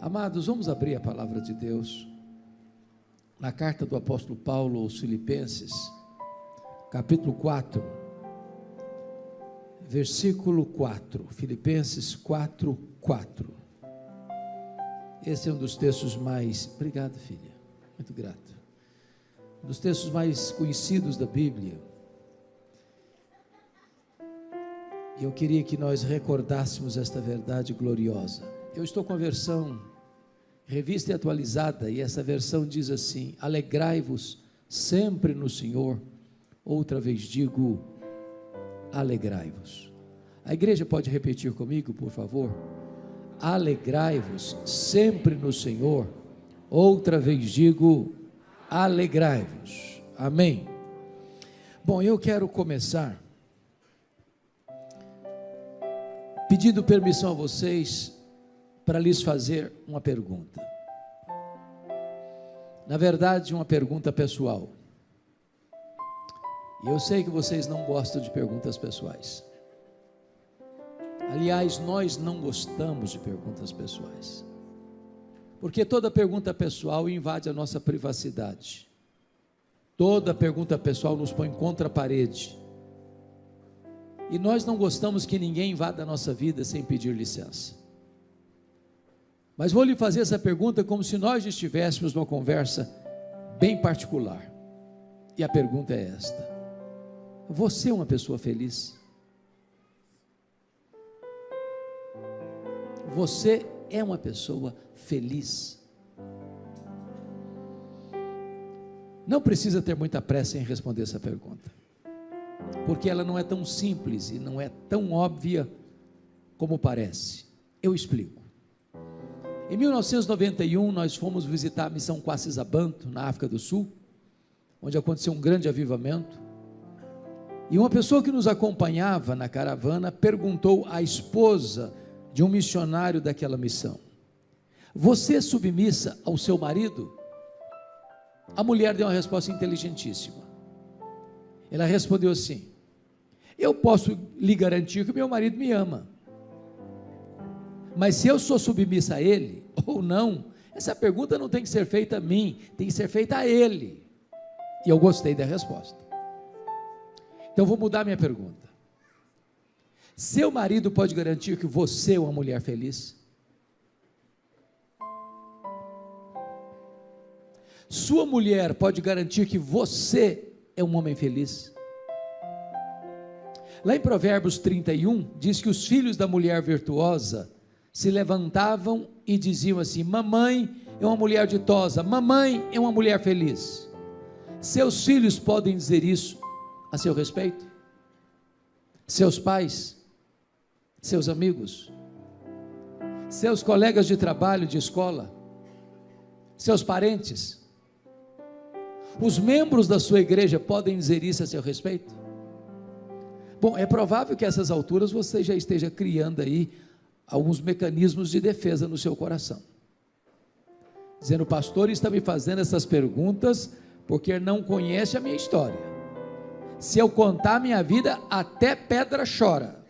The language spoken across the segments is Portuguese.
Amados, vamos abrir a palavra de Deus na carta do apóstolo Paulo aos Filipenses, capítulo 4, versículo 4, Filipenses 4, 4. Esse é um dos textos mais, obrigado filha, muito grato, um dos textos mais conhecidos da Bíblia. E eu queria que nós recordássemos esta verdade gloriosa. Eu estou com a versão revista e atualizada, e essa versão diz assim: alegrai-vos sempre no Senhor. Outra vez digo, alegrai-vos. A igreja pode repetir comigo, por favor? Alegrai-vos sempre no Senhor. Outra vez digo, alegrai-vos. Amém. Bom, eu quero começar pedindo permissão a vocês para lhes fazer uma pergunta. Na verdade, uma pergunta pessoal. E eu sei que vocês não gostam de perguntas pessoais. Aliás, nós não gostamos de perguntas pessoais, porque toda pergunta pessoal invade a nossa privacidade. Toda pergunta pessoal nos põe contra a parede. E nós não gostamos que ninguém invada a nossa vida sem pedir licença. Mas vou lhe fazer essa pergunta como se nós estivéssemos numa conversa bem particular. E a pergunta é esta: você é uma pessoa feliz? Você é uma pessoa feliz? Não precisa ter muita pressa em responder essa pergunta, porque ela não é tão simples e não é tão óbvia como parece. Eu explico. Em 1991, nós fomos visitar a missão Quacisabanto, na África do Sul, onde aconteceu um grande avivamento, e uma pessoa que nos acompanhava na caravana perguntou à esposa de um missionário daquela missão: você é submissa ao seu marido? A mulher deu uma resposta inteligentíssima. Ela respondeu assim: eu posso lhe garantir que meu marido me ama, mas se eu sou submissa a ele ou não, essa pergunta não tem que ser feita a mim, tem que ser feita a ele. E eu gostei da resposta. Então vou mudar minha pergunta. Seu marido pode garantir que você é uma mulher feliz? Sua mulher pode garantir que você é um homem feliz? Lá em Provérbios 31, diz que os filhos da mulher virtuosa se levantavam e diziam assim: mamãe é uma mulher ditosa, mamãe é uma mulher feliz. Seus filhos podem dizer isso a seu respeito? Seus pais? Seus amigos? Seus colegas de trabalho, de escola? Seus parentes? Os membros da sua igreja podem dizer isso a seu respeito? Bom, é provável que a essas alturas você já esteja criando aí alguns mecanismos de defesa no seu coração, dizendo: o pastor está me fazendo essas perguntas porque não conhece a minha história. Se eu contar a minha vida, até pedra chora.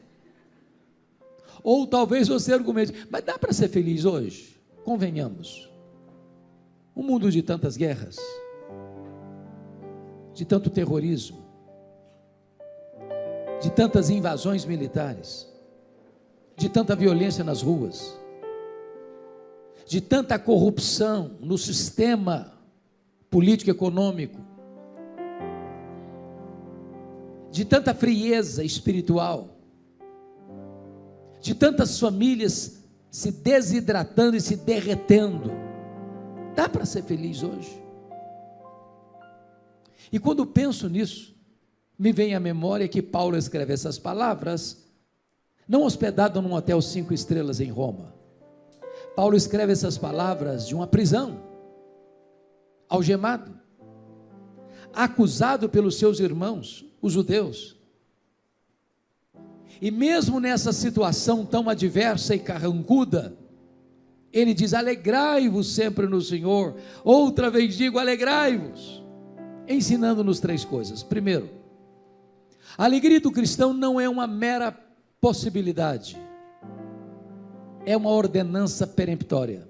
Ou talvez você argumente: mas dá para ser feliz hoje? Convenhamos, um mundo de tantas guerras, de tanto terrorismo, de tantas invasões militares, de tanta violência nas ruas, de tanta corrupção no sistema político e econômico, de tanta frieza espiritual, de tantas famílias se desidratando e se derretendo. Dá para ser feliz hoje? E quando penso nisso, me vem à memória que Paulo escreve essas palavras não hospedado num hotel 5 estrelas em Roma. Paulo escreve essas palavras de uma prisão, algemado, acusado pelos seus irmãos, os judeus. E mesmo nessa situação tão adversa e carrancuda, ele diz: alegrai-vos sempre no Senhor. Outra vez digo, alegrai-vos, ensinando-nos 3 coisas. Primeiro, a alegria do cristão não é uma mera possibilidade, é uma ordenança peremptória.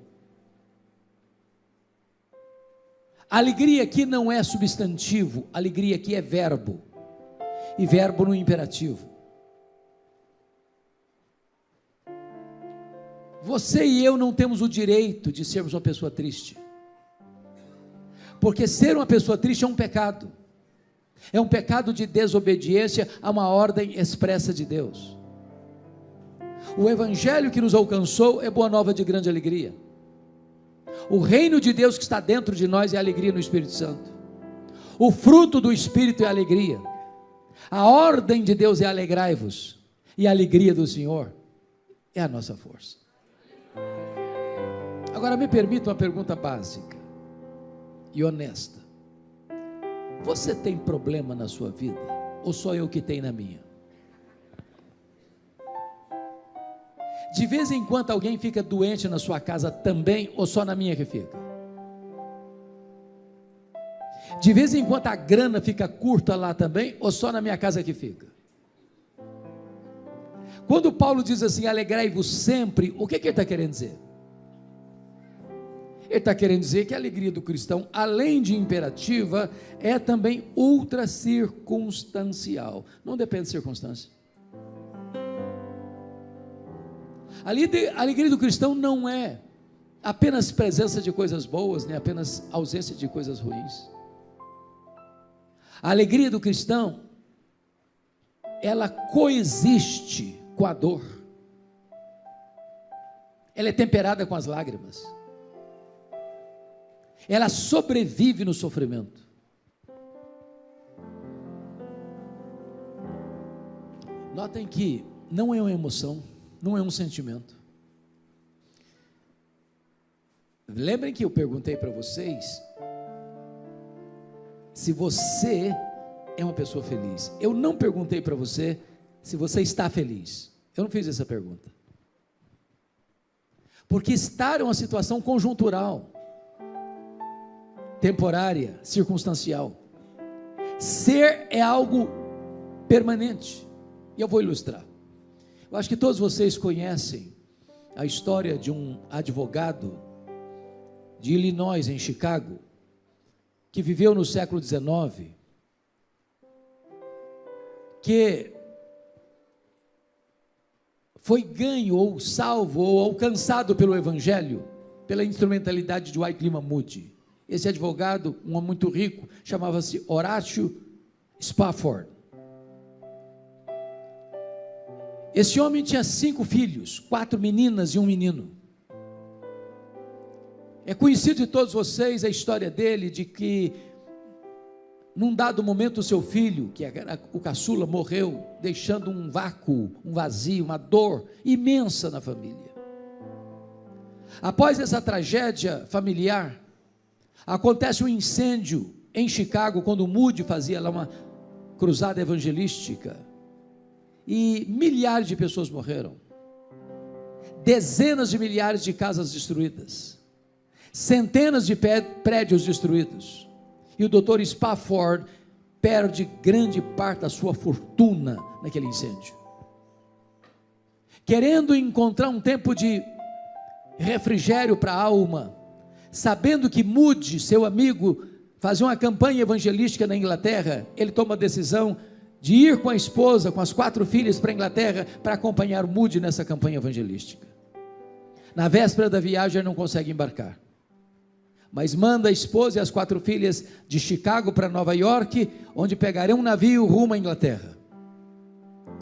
Alegria aqui não é substantivo, alegria aqui é verbo, e verbo no imperativo. Você e eu não temos o direito de sermos uma pessoa triste, porque ser uma pessoa triste é um pecado de desobediência a uma ordem expressa de Deus. O evangelho que nos alcançou é boa nova de grande alegria. O reino de Deus que está dentro de nós é a alegria no Espírito Santo. O fruto do Espírito é a alegria. A ordem de Deus é alegrai-vos, e a alegria do Senhor é a nossa força. Agora me permita uma pergunta básica e honesta: você tem problema na sua vida, ou só eu que tenho na minha? De vez em quando alguém fica doente na sua casa também, ou só na minha que fica? De vez em quando a grana fica curta lá também, ou só na minha casa que fica? Quando Paulo diz assim, alegrai-vos sempre, o que ele está querendo dizer? Ele está querendo dizer que a alegria do cristão, além de imperativa, é também ultra circunstancial. Não depende de circunstância. A alegria do cristão não é apenas presença de coisas boas, nem apenas ausência de coisas ruins. A alegria do cristão, ela coexiste com a dor. Ela é temperada com as lágrimas. Ela sobrevive no sofrimento. Notem que não é uma emoção, não é um sentimento. Lembrem que eu perguntei para vocês se você é uma pessoa feliz. Eu não perguntei para você se você está feliz. Eu não fiz essa pergunta. Porque estar é uma situação conjuntural, temporária, circunstancial. Ser é algo permanente. E eu vou ilustrar. Eu acho que todos vocês conhecem a história de um advogado de Illinois, em Chicago, que viveu no século XIX, que foi ganho, ou salvo, ou alcançado pelo Evangelho, pela instrumentalidade de Wycliffe Moody. Esse advogado, um homem muito rico, chamava-se Horatio Spafford. Esse homem tinha 5 filhos, 4 meninas e 1 menino. É conhecido de todos vocês a história dele, de que num dado momento o seu filho, que era o caçula, morreu, deixando um vácuo, um vazio, uma dor imensa na família. Após essa tragédia familiar, acontece um incêndio em Chicago, quando o Moody fazia lá uma cruzada evangelística, e milhares de pessoas morreram, dezenas de milhares de casas destruídas, centenas de prédios destruídos, e o Dr. Spafford perde grande parte da sua fortuna naquele incêndio. Querendo encontrar um tempo de refrigério para a alma, sabendo que Moody, seu amigo, fazia uma campanha evangelística na Inglaterra, ele toma a decisão de ir com a esposa, com as 4 filhas para a Inglaterra, para acompanhar Moody nessa campanha evangelística. Na véspera da viagem ele não consegue embarcar, mas manda a esposa e as 4 filhas de Chicago para Nova York, onde pegarão um navio rumo à Inglaterra.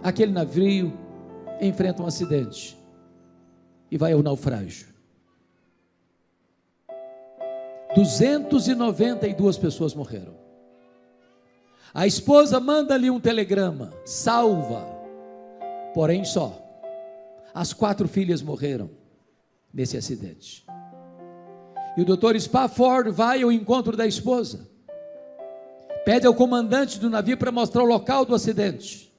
Aquele navio enfrenta um acidente e vai ao naufrágio. 292 pessoas morreram. A esposa manda-lhe um telegrama: salva, porém só. As 4 filhas morreram nesse acidente. E o Dr. Spafford vai ao encontro da esposa, pede ao comandante do navio para mostrar o local do acidente.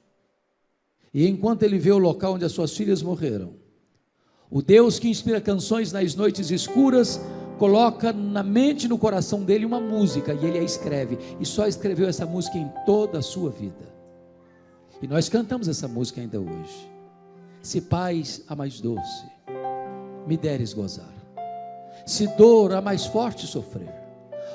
E enquanto ele vê o local onde as suas filhas morreram, o Deus que inspira canções nas noites escuras coloca na mente e no coração dele uma música, e ele a escreve, e só escreveu essa música em toda a sua vida. E nós cantamos essa música ainda hoje. Se paz a mais doce me deres gozar, se dor a mais forte sofrer,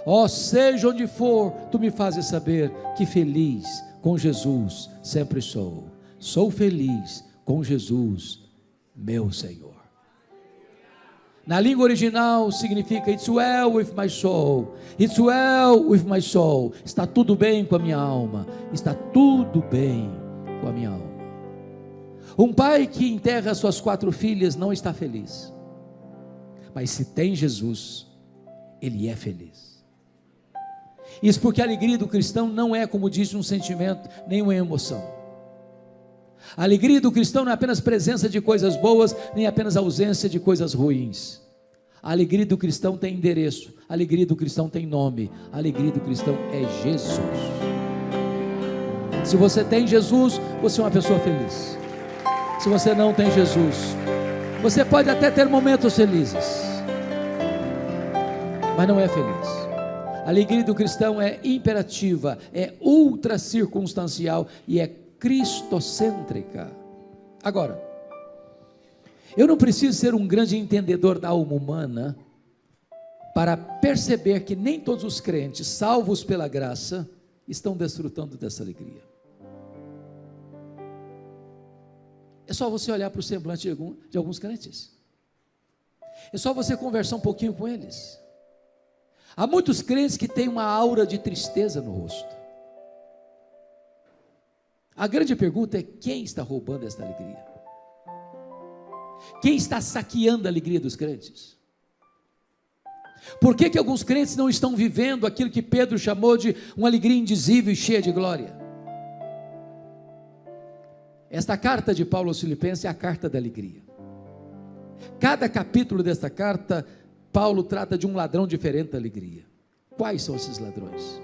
Ó, seja onde for, tu me fazes saber que feliz com Jesus sempre sou. Sou feliz com Jesus, meu Senhor. Na língua original significa It's well with my soul. It's well with my soul. Está tudo bem com a minha alma. Está tudo bem com a minha alma. Um pai que enterra suas 4 filhas não está feliz. Mas se tem Jesus, ele é feliz. Isso porque a alegria do cristão não é, como disse, um sentimento, nem uma emoção. A alegria do cristão não é apenas presença de coisas boas, nem apenas ausência de coisas ruins. A alegria do cristão tem endereço, a alegria do cristão tem nome, a alegria do cristão é Jesus. Se você tem Jesus, você é uma pessoa feliz. Se você não tem Jesus, você pode até ter momentos felizes, mas não é feliz. A alegria do cristão é imperativa, é ultra circunstancial e é cristocêntrica. Agora, eu não preciso ser um grande entendedor da alma humana para perceber que nem todos os crentes, salvos pela graça, estão desfrutando dessa alegria. É só você olhar para o semblante de alguns crentes. É só você conversar um pouquinho com eles. Há muitos crentes que têm uma aura de tristeza no rosto. A grande pergunta é: quem está roubando esta alegria? Quem está saqueando a alegria dos crentes? Por que alguns crentes não estão vivendo aquilo que Pedro chamou de uma alegria indizível e cheia de glória? Esta carta de Paulo aos Filipenses é a carta da alegria. Cada capítulo desta carta, Paulo trata de um ladrão diferente da alegria. Quais são esses ladrões?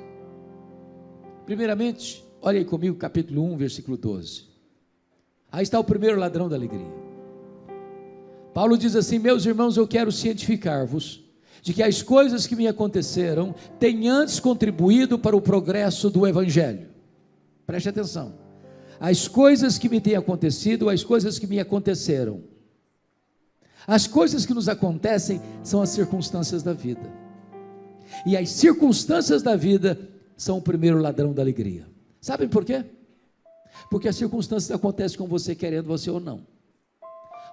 Primeiramente, olha aí comigo, capítulo 1, versículo 12. Aí está o primeiro ladrão da alegria. Paulo diz assim: meus irmãos, eu quero cientificar-vos de que as coisas que me aconteceram têm antes contribuído para o progresso do Evangelho. Preste atenção. As coisas que me têm acontecido, as coisas que me aconteceram. As coisas que nos acontecem são as circunstâncias da vida. E as circunstâncias da vida são o primeiro ladrão da alegria. Sabem por quê? Porque as circunstâncias acontecem com você, querendo você ou não,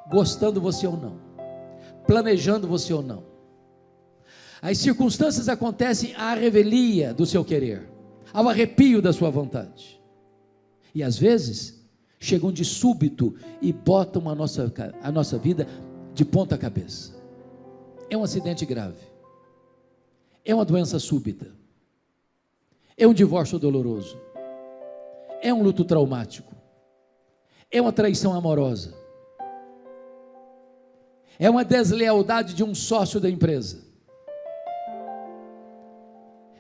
gostando você ou não, planejando você ou não. As circunstâncias acontecem à revelia do seu querer, ao arrepio da sua vontade. E às vezes chegam de súbito e botam a nossa vida de ponta cabeça. É um acidente grave, é uma doença súbita, é um divórcio doloroso, é um luto traumático, é uma traição amorosa, é uma deslealdade de um sócio da empresa,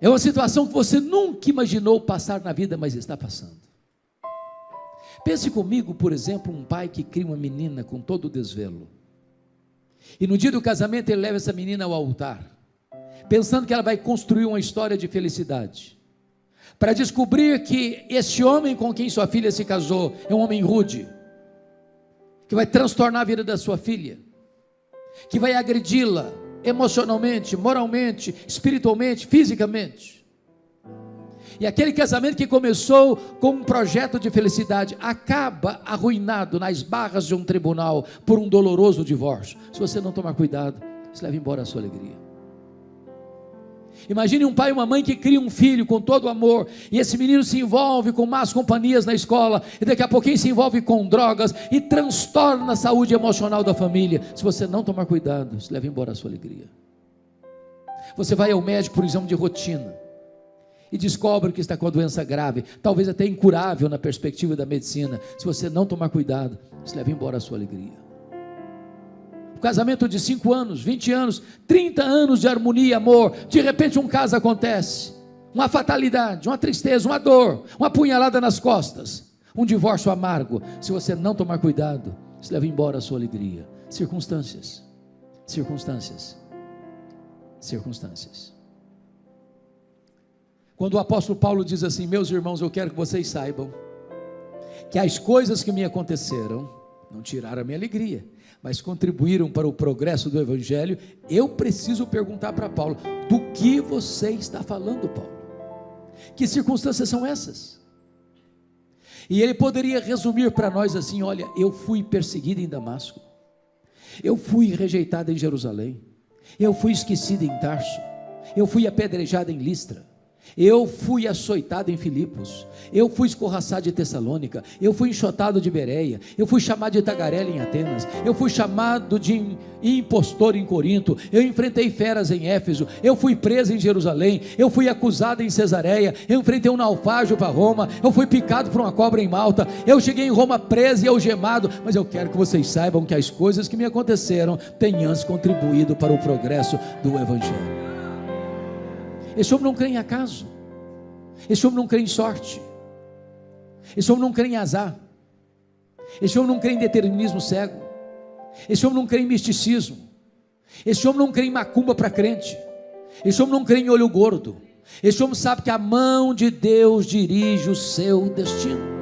é uma situação que você nunca imaginou passar na vida, mas está passando. Pense comigo, por exemplo, um pai que cria uma menina com todo o desvelo, e no dia do casamento ele leva essa menina ao altar, pensando que ela vai construir uma história de felicidade, para descobrir que esse homem com quem sua filha se casou é um homem rude, que vai transtornar a vida da sua filha, que vai agredi-la emocionalmente, moralmente, espiritualmente, fisicamente. E aquele casamento que começou com um projeto de felicidade acaba arruinado nas barras de um tribunal por um doloroso divórcio. Se você não tomar cuidado, você leva embora a sua alegria. Imagine um pai e uma mãe que cria um filho com todo amor, e esse menino se envolve com más companhias na escola, e daqui a pouquinho se envolve com drogas, e transtorna a saúde emocional da família. Se você não tomar cuidado, você leva embora a sua alegria. Você vai ao médico por exame de rotina, e descobre que está com a doença grave, talvez até incurável na perspectiva da medicina. Se você não tomar cuidado, você leva embora a sua alegria. Um casamento de 5 anos, 20 anos, 30 anos de harmonia e amor, de repente um caso acontece, uma fatalidade, uma tristeza, uma dor, uma punhalada nas costas, um divórcio amargo. Se você não tomar cuidado, você leva embora a sua alegria. Circunstâncias. Quando o apóstolo Paulo diz assim: meus irmãos, eu quero que vocês saibam que as coisas que me aconteceram não tiraram a minha alegria, mas contribuíram para o progresso do Evangelho, eu preciso perguntar para Paulo: do que você está falando, Paulo? Que circunstâncias são essas? E ele poderia resumir para nós assim: olha, eu fui perseguido em Damasco, eu fui rejeitado em Jerusalém, eu fui esquecido em Tarso, eu fui apedrejado em Listra, eu fui açoitado em Filipos, eu fui escorraçado de Tessalônica, eu fui enxotado de Bereia, eu fui chamado de tagarela em Atenas, eu fui chamado de impostor em Corinto, eu enfrentei feras em Éfeso, eu fui preso em Jerusalém, eu fui acusado em Cesareia, eu enfrentei um naufrágio para Roma, eu fui picado por uma cobra em Malta, eu cheguei em Roma preso e algemado. Mas eu quero que vocês saibam que as coisas que me aconteceram têm antes contribuído para o progresso do Evangelho. Esse homem não crê em acaso, esse homem não crê em sorte, esse homem não crê em azar, esse homem não crê em determinismo cego, esse homem não crê em misticismo, esse homem não crê em macumba para crente, esse homem não crê em olho gordo, esse homem sabe que a mão de Deus dirige o seu destino.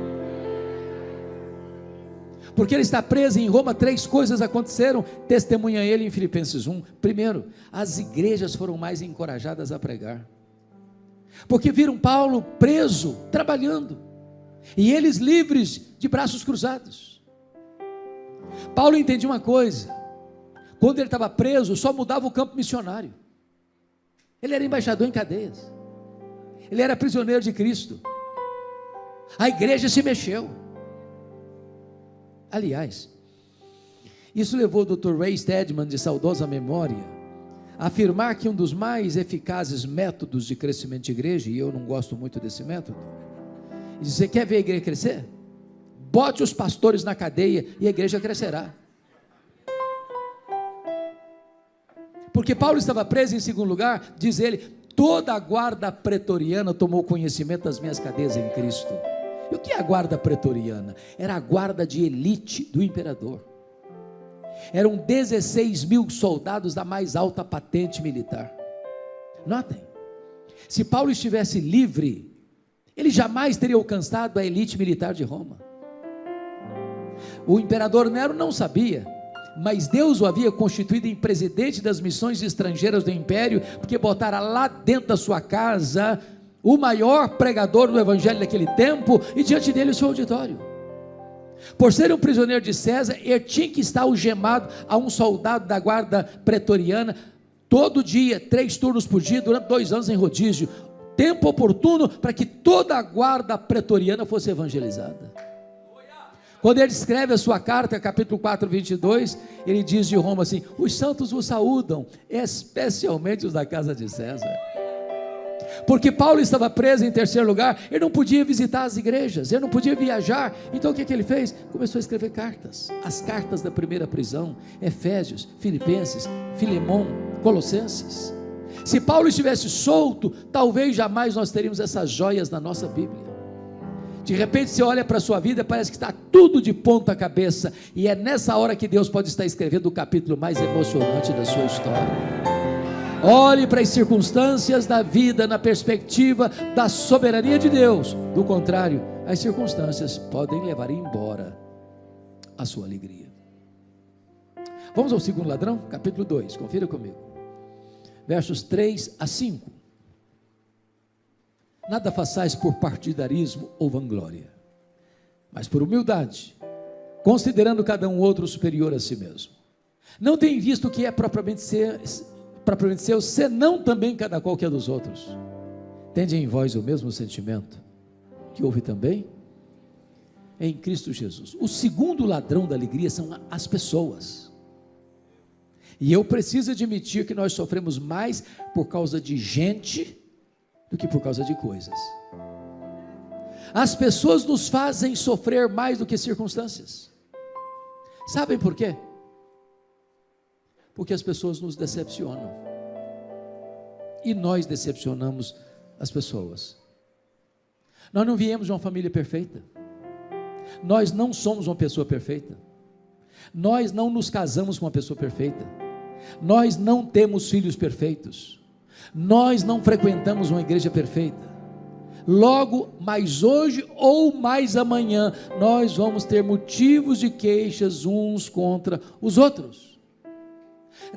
Porque ele está preso em Roma, 3 coisas aconteceram, testemunha ele em Filipenses 1. Primeiro, as igrejas foram mais encorajadas a pregar, porque viram Paulo preso, trabalhando, e eles livres, de braços cruzados. Paulo entendia uma coisa: quando ele estava preso, só mudava o campo missionário. Ele era embaixador em cadeias, ele era prisioneiro de Cristo, a igreja se mexeu. Aliás, isso levou o Dr. Ray Stedman, de saudosa memória, a afirmar que um dos mais eficazes métodos de crescimento de igreja, e eu não gosto muito desse método, você quer ver a igreja crescer? Bote os pastores na cadeia e a igreja crescerá. Porque Paulo estava preso, em segundo lugar, diz ele: toda a guarda pretoriana tomou conhecimento das minhas cadeias em Cristo. E o que é a guarda pretoriana? Era a guarda de elite do imperador. Eram 16 mil soldados da mais alta patente militar. Notem, se Paulo estivesse livre, ele jamais teria alcançado a elite militar de Roma. O imperador Nero não sabia, mas Deus o havia constituído em presidente das missões estrangeiras do império, porque botara lá dentro da sua casa o maior pregador do evangelho daquele tempo, e diante dele o seu auditório. Por ser um prisioneiro de César, ele tinha que estar algemado a um soldado da guarda pretoriana, todo dia, 3 turnos por dia, durante 2 anos em rodízio, tempo oportuno para que toda a guarda pretoriana fosse evangelizada. Quando ele escreve a sua carta, capítulo 4, 22, ele diz de Roma assim: os santos vos saúdam, especialmente os da casa de César. Porque Paulo estava preso, em terceiro lugar, ele não podia visitar as igrejas, ele não podia viajar. Então o que ele fez? Começou a escrever cartas, as cartas da primeira prisão: Efésios, Filipenses, Filemão, Colossenses. Se Paulo estivesse solto, talvez jamais nós teríamos essas joias na nossa Bíblia. De repente você olha para a sua vida, parece que está tudo de ponta cabeça, e é nessa hora que Deus pode estar escrevendo o capítulo mais emocionante da sua história. Olhe para as circunstâncias da vida na perspectiva da soberania de Deus. Do contrário, as circunstâncias podem levar embora a sua alegria. Vamos ao segundo ladrão, capítulo 2, confira comigo, versos 3 a 5. Nada façais por partidarismo ou vanglória, mas por humildade, considerando cada um outro superior a si mesmo. Não tem visto o que é propriamente seu, senão também cada qual que é dos outros. Tende em vós o mesmo sentimento que houve também em Cristo Jesus. O segundo ladrão da alegria são as pessoas. E eu preciso admitir que nós sofremos mais por causa de gente do que por causa de coisas. As pessoas nos fazem sofrer mais do que circunstâncias. Sabem por quê? Porque as pessoas nos decepcionam, e nós decepcionamos as pessoas. Nós não viemos de uma família perfeita, nós não somos uma pessoa perfeita, nós não nos casamos com uma pessoa perfeita, nós não temos filhos perfeitos, nós não frequentamos uma igreja perfeita, logo mais hoje ou mais amanhã nós vamos ter motivos de queixas uns contra os outros.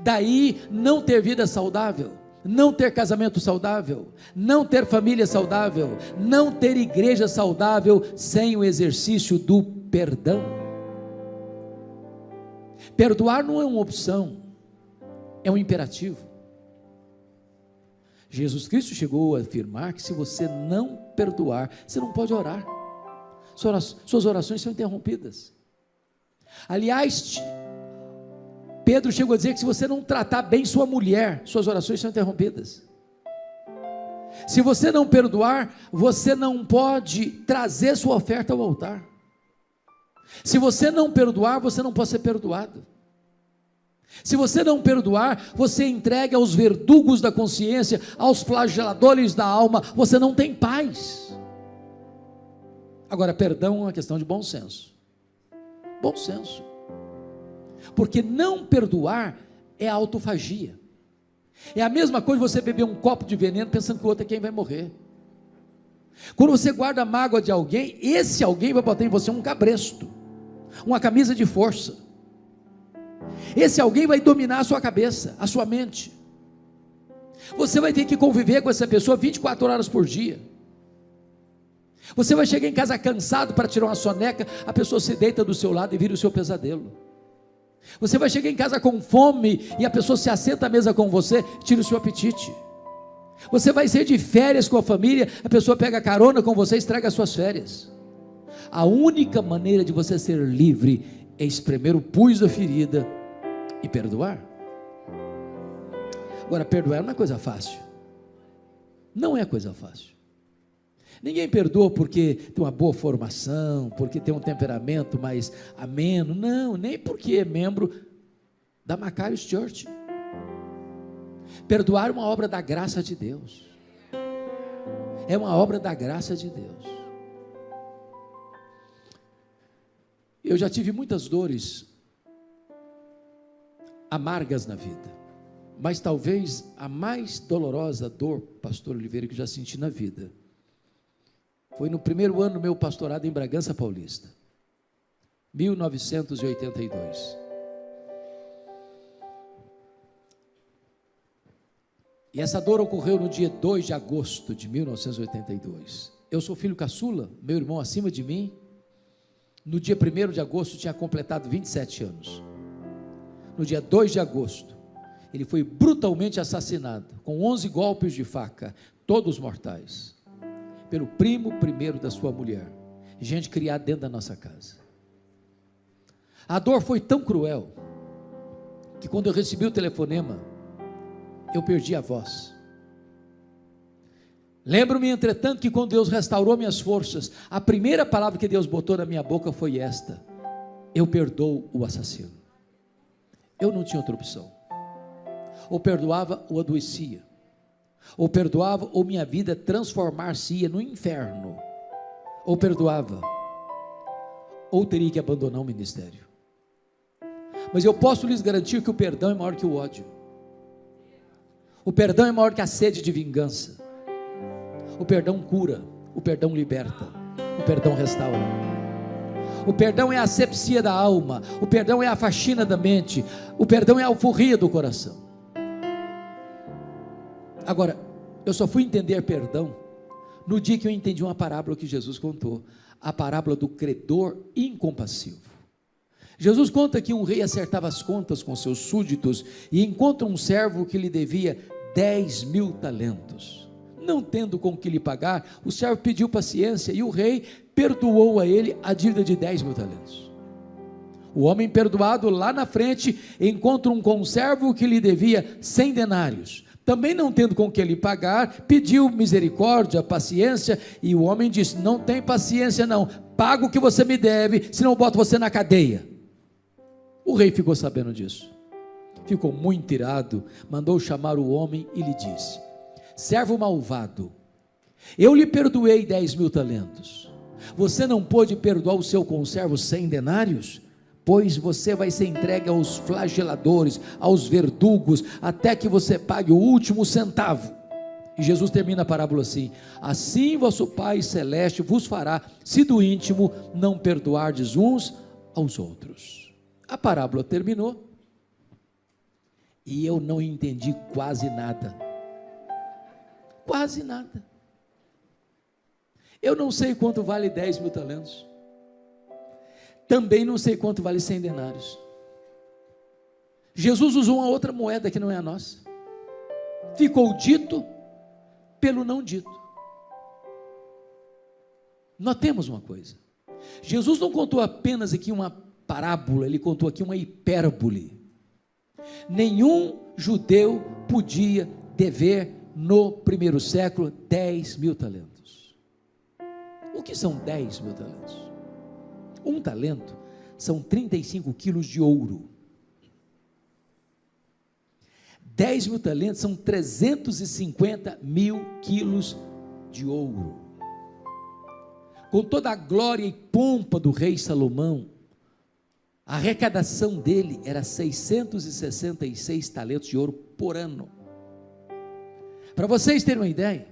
Daí não ter vida saudável, não ter casamento saudável, não ter família saudável, não ter igreja saudável sem o exercício do perdão. Perdoar não é uma opção, é um imperativo. Jesus Cristo chegou a afirmar que se você não perdoar, você não pode orar, suas orações são interrompidas. Aliás, Pedro chegou a dizer que se você não tratar bem sua mulher, suas orações são interrompidas. Se você não perdoar, você não pode trazer sua oferta ao altar. Se você não perdoar, você não pode ser perdoado. Se você não perdoar, você entrega aos verdugos da consciência, aos flageladores da alma, você não tem paz. Agora, perdão é uma questão de bom senso. Bom senso. Porque não perdoar é autofagia. É a mesma coisa você beber um copo de veneno pensando que o outro é quem vai morrer. Quando você guarda a mágoa de alguém, esse alguém vai botar em você um cabresto, uma camisa de força. Esse alguém vai dominar a sua cabeça, a sua mente. Você vai ter que conviver com essa pessoa 24 horas por dia. Você vai chegar em casa cansado para tirar uma soneca, a pessoa se deita do seu lado e vira o seu pesadelo. Você vai chegar em casa com fome e a pessoa se assenta à mesa com você, tira o seu apetite. Você vai sair de férias com a família, a pessoa pega carona com você e estraga as suas férias. A única maneira de você ser livre é espremer o pus da ferida e perdoar. Agora, perdoar não é coisa fácil. Não é coisa fácil. Ninguém perdoa porque tem uma boa formação, porque tem um temperamento mais ameno, não, nem porque é membro da Macarius Church. Perdoar é uma obra da graça de Deus, é uma obra da graça de Deus. Eu já tive muitas dores amargas na vida, mas talvez a mais dolorosa dor, pastor Oliveira, que eu já senti na vida, foi no primeiro ano do meu pastorado em Bragança Paulista, 1982. E essa dor ocorreu no dia 2 de agosto de 1982. Eu sou filho caçula, meu irmão acima de mim, no dia 1º de agosto tinha completado 27 anos. No dia 2 de agosto, ele foi brutalmente assassinado, com 11 golpes de faca, todos mortais, pelo primo primeiro da sua mulher, gente criada dentro da nossa casa. A dor foi tão cruel, que quando eu recebi o telefonema, eu perdi a voz. Lembro-me, entretanto, que quando Deus restaurou minhas forças, a primeira palavra que Deus botou na minha boca foi esta: eu perdoo o assassino. Eu não tinha outra opção. Ou perdoava ou adoecia, ou perdoava ou minha vida transformar-se-ia no inferno, ou perdoava ou teria que abandonar o ministério. Mas eu posso lhes garantir que o perdão é maior que o ódio. O perdão é maior que a sede de vingança. O perdão cura, o perdão liberta, o perdão restaura. O perdão é a asepsia da alma, o perdão é a faxina da mente, o perdão é a alforria do coração. Agora, eu só fui entender perdão no dia que eu entendi uma parábola que Jesus contou, a parábola do credor incompassivo. Jesus conta que um rei acertava as contas com seus súditos e encontra um servo que lhe devia 10.000 talentos. Não tendo com que lhe pagar, o servo pediu paciência e o rei perdoou a ele a dívida de 10.000 talentos. O homem perdoado lá na frente encontra um conservo que lhe devia 100 denários. Também não tendo com que lhe pagar, pediu misericórdia, paciência, e o homem disse: não tem paciência não, paga o que você me deve, senão eu boto você na cadeia. O rei ficou sabendo disso, ficou muito irado, mandou chamar o homem e lhe disse: servo malvado, eu lhe perdoei 10.000 talentos, você não pôde perdoar o seu conservo 100 denários? Pois você vai ser entregue aos flageladores, aos verdugos, até que você pague o último centavo. E Jesus termina a parábola assim: assim vosso Pai Celeste vos fará, se do íntimo não perdoardes uns aos outros. A parábola terminou, e eu não entendi quase nada. Quase nada. Eu não sei quanto vale 10 mil talentos. Também não sei quanto vale 100 denários. Jesus usou uma outra moeda que não é a nossa. Ficou dito pelo não dito. Notemos uma coisa: Jesus não contou apenas aqui uma parábola, ele contou aqui uma hipérbole. Nenhum judeu podia dever no primeiro século 10 mil talentos. O que são 10 mil talentos? Um talento são 35 quilos de ouro. 10 mil talentos são 350 mil quilos de ouro. Com toda a glória e pompa do rei Salomão, a arrecadação dele era 666 talentos de ouro por ano. Para vocês terem uma ideia,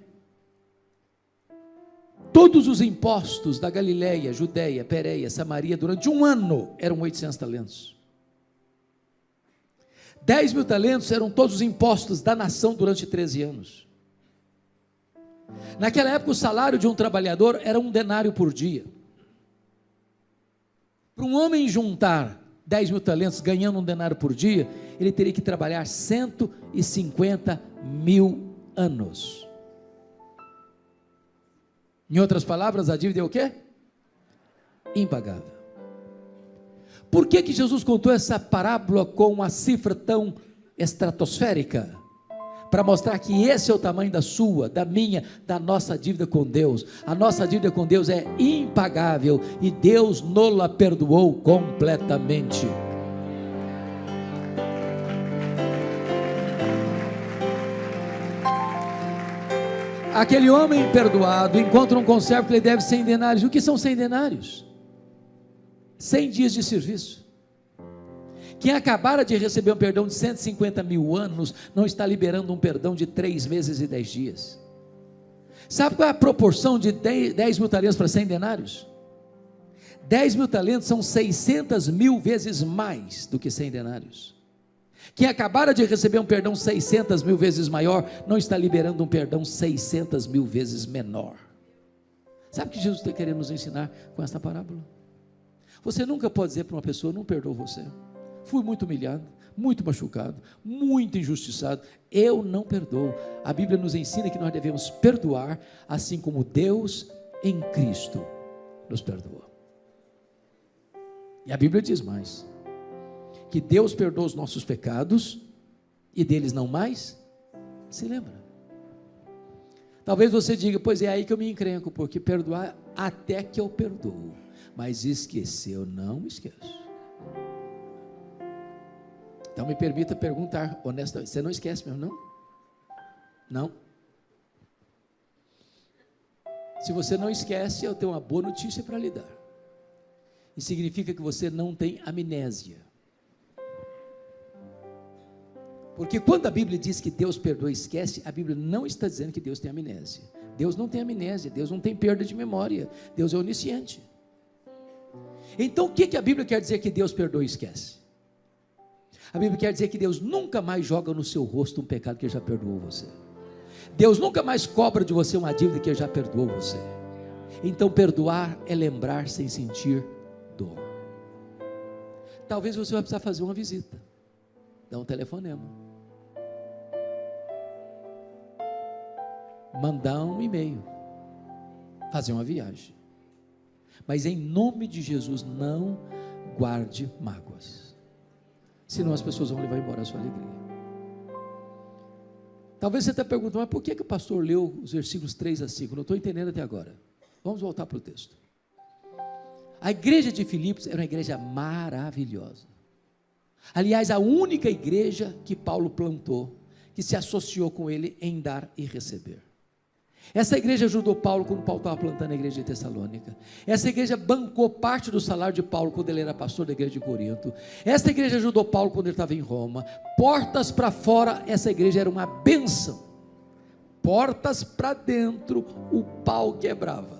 todos os impostos da Galileia, Judeia, Pérea, Samaria, durante um ano, eram 800 talentos. 10 mil talentos eram todos os impostos da nação durante 13 anos. Naquela época, o salário de um trabalhador era 1 denário por dia. Para um homem juntar 10 mil talentos ganhando 1 denário por dia, ele teria que trabalhar 150 mil anos. Em outras palavras, a dívida é o quê? Impagável. Por que Jesus contou essa parábola com uma cifra tão estratosférica? Para mostrar que esse é o tamanho da sua, da minha, da nossa dívida com Deus. A nossa dívida com Deus é impagável e Deus nos-la perdoou completamente. Aquele homem perdoado encontra um conservo que lhe deve 100 denários. O que são 100 denários? 100 dias de serviço. Quem acabara de receber um perdão de 150 mil anos, não está liberando um perdão de 3 meses e 10 dias. Sabe qual é a proporção de 10 mil talentos para 100 denários? 10 mil talentos são 600 mil vezes mais do que 100 denários. Quem acabara de receber um perdão 600 mil vezes maior, não está liberando um perdão 600 mil vezes menor. Sabe o que Jesus está querendo nos ensinar com esta parábola? Você nunca pode dizer para uma pessoa: não perdoou você, fui muito humilhado, muito machucado, muito injustiçado, eu não perdoo. A Bíblia nos ensina que nós devemos perdoar, assim como Deus em Cristo nos perdoou. E a Bíblia diz mais, que Deus perdoa os nossos pecados, e deles não mais se lembra. Talvez você diga: pois é aí que eu me encrenco, porque perdoar até que eu perdoo, mas esquecer eu não esqueço. Então me permita perguntar honestamente: você não esquece mesmo, não? Não? Se você não esquece, eu tenho uma boa notícia para lhe dar. Isso significa que você não tem amnésia. Porque quando a Bíblia diz que Deus perdoa e esquece, a Bíblia não está dizendo que Deus tem amnésia. Deus não tem amnésia, Deus não tem perda de memória, Deus é onisciente. Então o que a Bíblia quer dizer que Deus perdoa e esquece? A Bíblia quer dizer que Deus nunca mais joga no seu rosto um pecado que Ele já perdoou você. Deus nunca mais cobra de você uma dívida que Ele já perdoou você. Então perdoar é lembrar sem sentir dor. Talvez você vai precisar fazer uma visita, dar um telefonema, mandar um e-mail, fazer uma viagem. Mas em nome de Jesus, não guarde mágoas, senão as pessoas vão levar embora a sua alegria. Talvez você está perguntando: mas por que o pastor leu os versículos 3 a 5? Não estou entendendo até agora. Vamos voltar para o texto. A igreja de Filipos era uma igreja maravilhosa. Aliás, a única igreja que Paulo plantou, que se associou com ele em dar e receber. Essa igreja ajudou Paulo quando Paulo estava plantando a igreja de Tessalônica. Essa igreja bancou parte do salário de Paulo quando ele era pastor da igreja de Corinto. Essa igreja ajudou Paulo quando ele estava em Roma. Portas para fora, essa igreja era uma bênção. portas para dentro, o pau quebrava.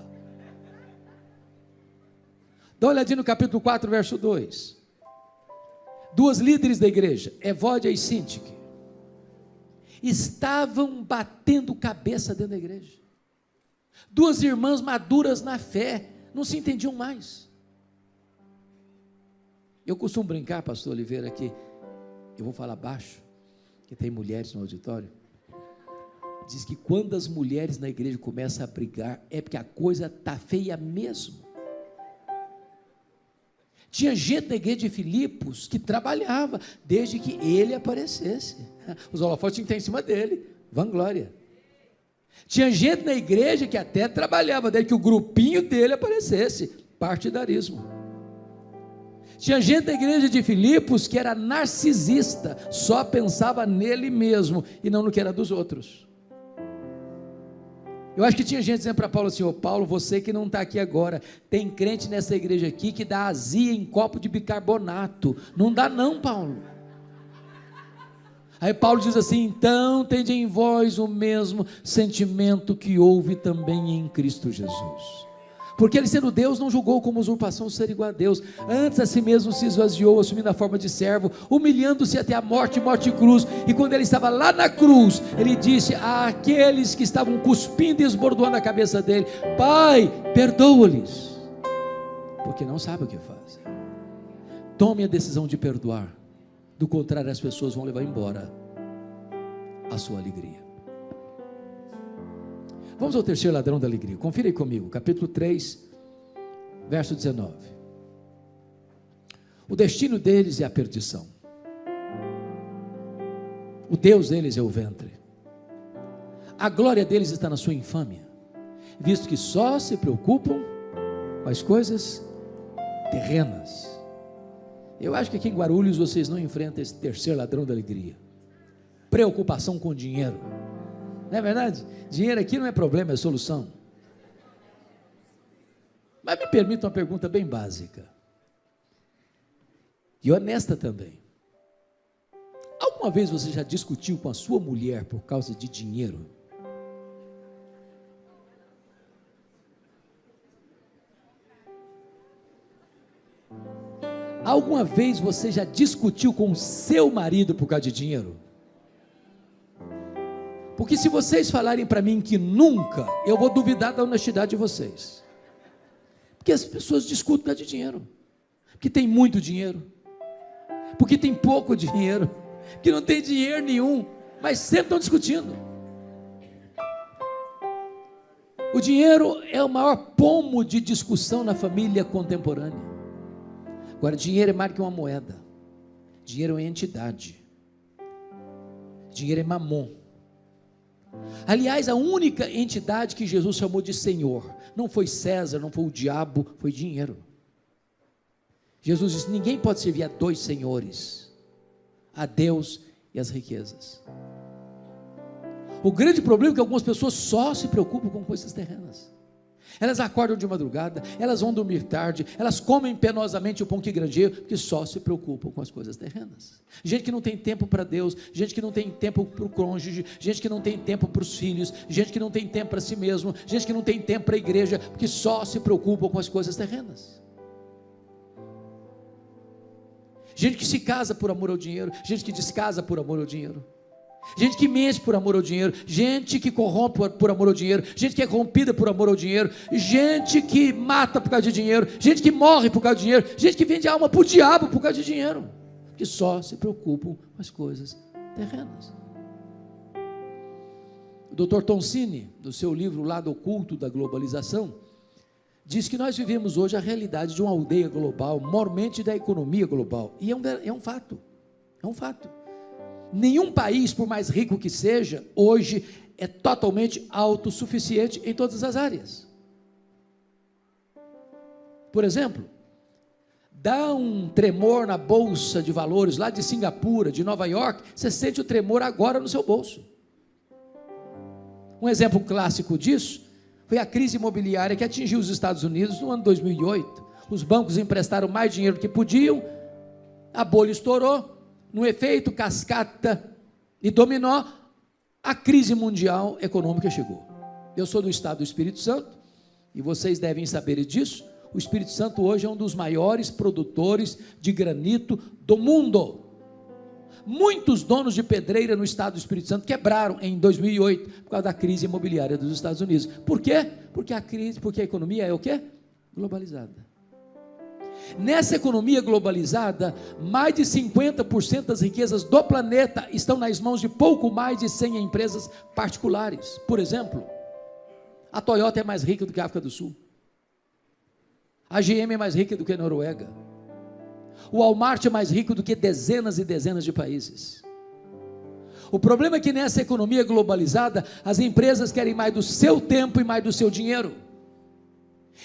Dá uma olhadinha no capítulo 4, verso 2. Duas líderes da igreja, Evódia e Sintique, estavam batendo cabeça dentro da igreja. Duas irmãs maduras na fé, não se entendiam mais. Eu costumo brincar, pastor Oliveira, que eu vou falar baixo, que tem mulheres no auditório. Diz que quando as mulheres na igreja começam a brigar, é porque a coisa está feia mesmo. Tinha gente na igreja de Filipos que trabalhava, desde que ele aparecesse. Os holofotes tinham que estar em cima dele, vanglória. Tinha gente na igreja que até trabalhava, desde que o grupinho dele aparecesse, partidarismo. Tinha gente na igreja de Filipos que era narcisista, só pensava nele mesmo, e não no que era dos outros. Eu acho que tinha gente dizendo para Paulo assim: ô Paulo, você que não está aqui agora, tem crente nessa igreja aqui que dá azia em copo de bicarbonato. Não dá não, Paulo. Aí Paulo diz assim: então tende em vós o mesmo sentimento que houve também em Cristo Jesus. Porque ele, sendo Deus, não julgou como usurpação ser igual a Deus, antes a si mesmo se esvaziou, assumindo a forma de servo, humilhando-se até a morte, morte de cruz. E quando ele estava lá na cruz, ele disse àqueles que estavam cuspindo e esbordoando a cabeça dele: Pai, perdoa-lhes, porque não sabem o que fazem. Tome a decisão de perdoar, do contrário as pessoas vão levar embora a sua alegria. Vamos ao terceiro ladrão da alegria. Confira aí comigo, capítulo 3, verso 19. O destino deles é a perdição. O Deus deles é o ventre. A glória deles está na sua infâmia, visto que só se preocupam com as coisas terrenas. Eu acho que aqui em Guarulhos vocês não enfrentam esse terceiro ladrão da alegria. Preocupação com dinheiro. Não é verdade? Dinheiro aqui não é problema, é solução. Mas me permita uma pergunta bem básica e honesta também. Alguma vez você já discutiu com a sua mulher por causa de dinheiro? Alguma vez você já discutiu com o seu marido por causa de dinheiro? Porque se vocês falarem para mim que nunca, eu vou duvidar da honestidade de vocês. Porque as pessoas discutem por causa de dinheiro. Porque tem muito dinheiro. Porque tem pouco dinheiro. Que não tem dinheiro nenhum, mas sempre estão discutindo. O dinheiro é o maior pomo de discussão na família contemporânea. Agora, dinheiro é mais que uma moeda. Dinheiro é entidade. Dinheiro é mamon. Aliás, a única entidade que Jesus chamou de Senhor não foi César, não foi o diabo, foi dinheiro. Jesus disse: ninguém pode servir a dois senhores, a Deus e as riquezas. O grande problema é que algumas pessoas só se preocupam com coisas terrenas. Elas acordam de madrugada, elas vão dormir tarde, elas comem penosamente o pão que granjeia, porque só se preocupam com as coisas terrenas. Gente que não tem tempo para Deus, gente que não tem tempo para o cônjuge, gente que não tem tempo para os filhos, gente que não tem tempo para si mesmo, gente que não tem tempo para a igreja, porque só se preocupam com as coisas terrenas. Gente que se casa por amor ao dinheiro, gente que descasa por amor ao dinheiro. Gente que mente por amor ao dinheiro, gente que corrompe por amor ao dinheiro, gente que é corrompida por amor ao dinheiro, gente que mata por causa de dinheiro, gente que morre por causa de dinheiro, gente que vende alma para o diabo por causa de dinheiro, que só se preocupam com as coisas terrenas. O Dr. Toncini, no seu livro O Lado Oculto da Globalização, diz que nós vivemos hoje a realidade de uma aldeia global, mormente da economia global, e é um fato, é um fato. Nenhum país, por mais rico que seja, hoje é totalmente autossuficiente em todas as áreas. Por exemplo, dá um tremor na bolsa de valores lá de Singapura, de Nova York, você sente o tremor agora no seu bolso. Um exemplo clássico disso foi a crise imobiliária que atingiu os Estados Unidos no ano 2008. Os bancos emprestaram mais dinheiro do que podiam, a bolha estourou. No efeito cascata e dominó, A crise mundial econômica chegou. Eu sou do estado do Espírito Santo, e vocês devem saber disso. O Espírito Santo hoje é um dos maiores produtores de granito do mundo. Muitos donos de pedreira no estado do Espírito Santo quebraram em 2008 por causa da crise imobiliária dos Estados Unidos. Por quê? Porque a economia é o quê? Globalizada. Nessa economia globalizada, mais de 50% das riquezas do planeta estão nas mãos de pouco mais de 100 empresas particulares. Por exemplo, a Toyota é mais rica do que a África do Sul. A GM é mais rica do que a Noruega. O Walmart é mais rico do que dezenas e dezenas de países. O problema é que nessa economia globalizada, as empresas querem mais do seu tempo e mais do seu dinheiro.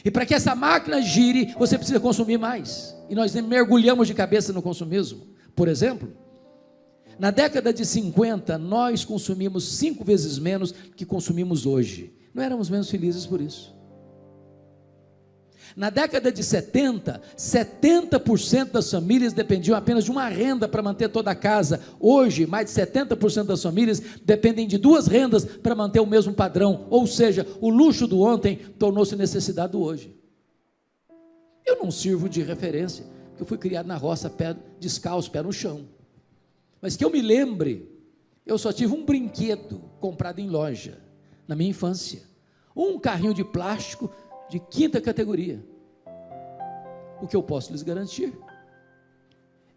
E para que essa máquina gire, você precisa consumir mais. E nós mergulhamos de cabeça no consumismo. Por exemplo, na década de 50, nós consumimos 5 vezes menos do que consumimos hoje. Não éramos menos felizes por isso. Na década de 70, 70% das famílias dependiam apenas de uma renda para manter toda a casa. Hoje, mais de 70% das famílias dependem de 2 rendas para manter o mesmo padrão. Ou seja, o luxo do ontem tornou-se necessidade do hoje. Eu não sirvo de referência, porque eu fui criado na roça, pé descalço, pé no chão. Mas que eu me lembre, eu só tive um brinquedo comprado em loja, na minha infância. Um carrinho de plástico de 5ª categoria. O que eu posso lhes garantir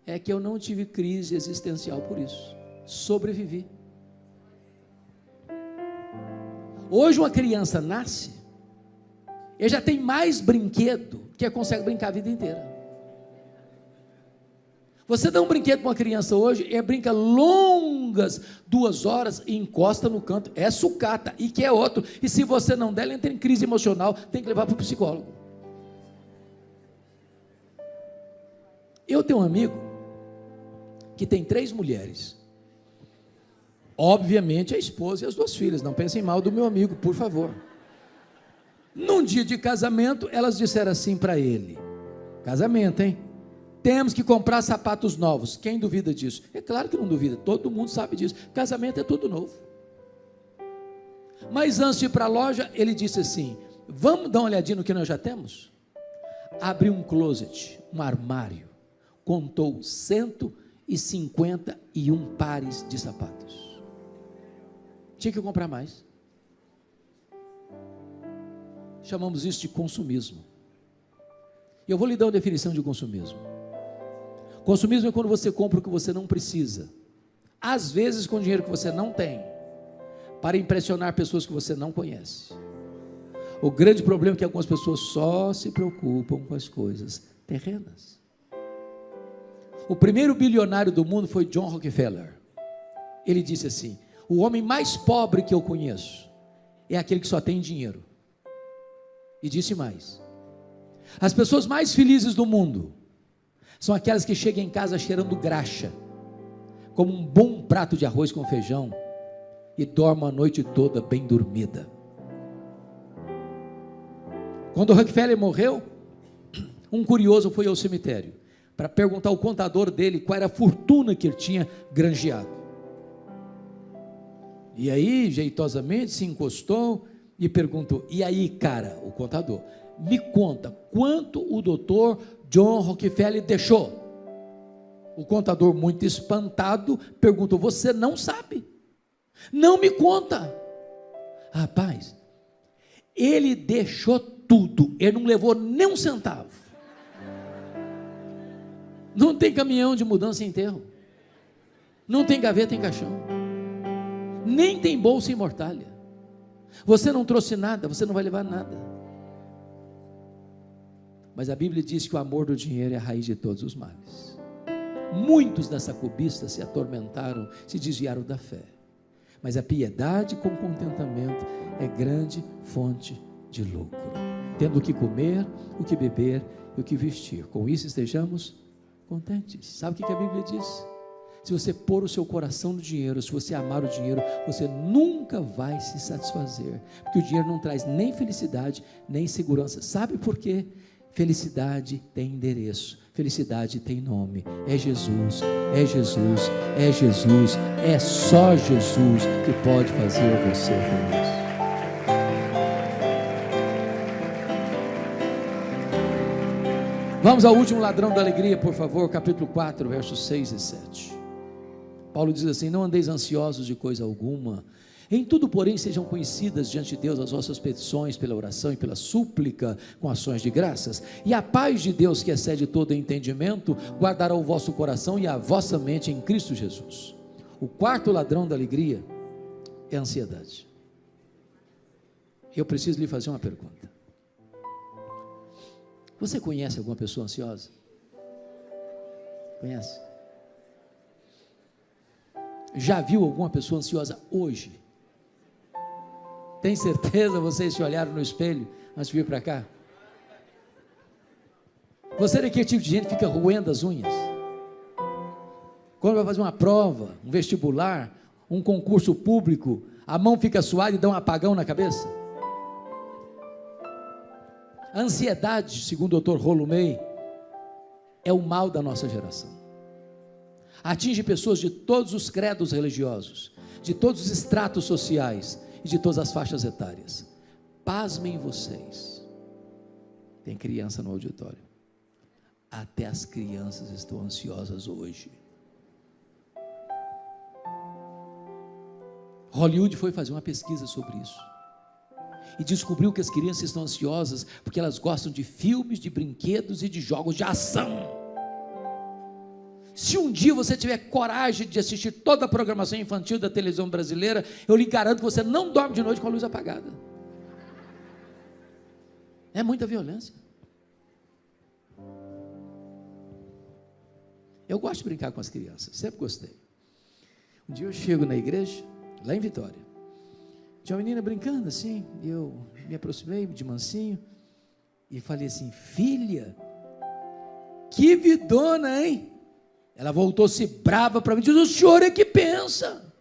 é que eu não tive crise existencial por isso. Sobrevivi. Hoje uma criança nasce, ele já tem mais brinquedo que consegue brincar a vida inteira. Você dá um brinquedo para uma criança hoje, ele brinca longas 2 horas e encosta no canto, é sucata, e que é outro, e se você não der, ele entra em crise emocional, tem que levar para o psicólogo. Eu tenho um amigo, que tem 3 mulheres, obviamente a esposa e as 2 filhas, não pensem mal do meu amigo, por favor. Num dia de casamento, elas disseram assim para ele, casamento, hein? Temos que comprar sapatos novos. Quem duvida disso? É claro que não duvida, todo mundo sabe disso. Casamento é tudo novo. Mas antes de ir para a loja, ele disse assim: vamos dar uma olhadinha no que nós já temos? Abriu um closet, um armário, contou 151 pares de sapatos. Tinha que comprar mais. Chamamos isso de consumismo. E eu vou lhe dar uma definição de consumismo. Consumismo é quando você compra o que você não precisa, às vezes com dinheiro que você não tem, para impressionar pessoas que você não conhece. O grande problema é que algumas pessoas só se preocupam com as coisas terrenas. O primeiro bilionário do mundo foi John Rockefeller. Ele disse assim: o homem mais pobre que eu conheço é aquele que só tem dinheiro. E disse mais: as pessoas mais felizes do mundo são aquelas que chegam em casa cheirando graxa, como um bom prato de arroz com feijão, e dormem a noite toda bem dormida. Quando Rockefeller morreu, um curioso foi ao cemitério para perguntar ao contador dele qual era a fortuna que ele tinha granjeado. E aí, jeitosamente, se encostou e perguntou: e aí, cara, o contador, me conta, quanto o doutor John Rockefeller deixou? O contador, muito espantado, perguntou: você não sabe? Não me conta. Rapaz, ele deixou tudo, ele não levou nem um centavo. Não tem caminhão de mudança em enterro, não tem gaveta em caixão, nem tem bolsa em mortalha. Você não trouxe nada, você não vai levar nada. Mas a Bíblia diz que o amor do dinheiro é a raiz de todos os males. Muitos dessa cobiça se atormentaram, se desviaram da fé. Mas a piedade com contentamento é grande fonte de lucro, tendo o que comer, o que beber e o que vestir. Com isso estejamos contentes. Sabe o que a Bíblia diz? Se você pôr o seu coração no dinheiro, se você amar o dinheiro, você nunca vai se satisfazer, porque o dinheiro não traz nem felicidade, nem segurança. Sabe por quê? Felicidade tem endereço, felicidade tem nome, é Jesus, é Jesus, é Jesus, é só Jesus que pode fazer você feliz. Vamos ao último ladrão da alegria, por favor, capítulo 4, versos 6 e 7. Paulo diz assim: não andeis ansiosos de coisa alguma, em tudo, porém, sejam conhecidas diante de Deus as vossas petições pela oração e pela súplica com ações de graças, e a paz de Deus, que excede todo entendimento, guardará o vosso coração e a vossa mente em Cristo Jesus. O quarto ladrão da alegria é a ansiedade. Eu preciso lhe fazer uma pergunta. Você conhece alguma pessoa ansiosa? Conhece? Já viu alguma pessoa ansiosa hoje? Tem certeza vocês se olharam no espelho antes de vir para cá? Você é daquele tipo de gente que fica roendo as unhas? Quando vai fazer uma prova, um vestibular, um concurso público, a mão fica suada e dá um apagão na cabeça? A ansiedade, segundo o Dr. Rolumei, é o mal da nossa geração. Atinge pessoas de todos os credos religiosos, de todos os estratos sociais e de todas as faixas etárias. Pasmem vocês, tem criança no auditório, até as crianças estão ansiosas hoje. Hollywood foi fazer uma pesquisa sobre isso e descobriu que as crianças estão ansiosas porque elas gostam de filmes, de brinquedos e de jogos de ação. Se um dia você tiver coragem de assistir toda a programação infantil da televisão brasileira, eu lhe garanto que você não dorme de noite com a luz apagada. É muita violência. Eu gosto de brincar com as crianças, sempre gostei. Um dia eu chego na igreja, lá em Vitória, tinha uma menina brincando assim, e eu me aproximei de mansinho e falei assim: filha, que vidona, hein? Ela voltou-se brava para mim e disse: o senhor é que pensa.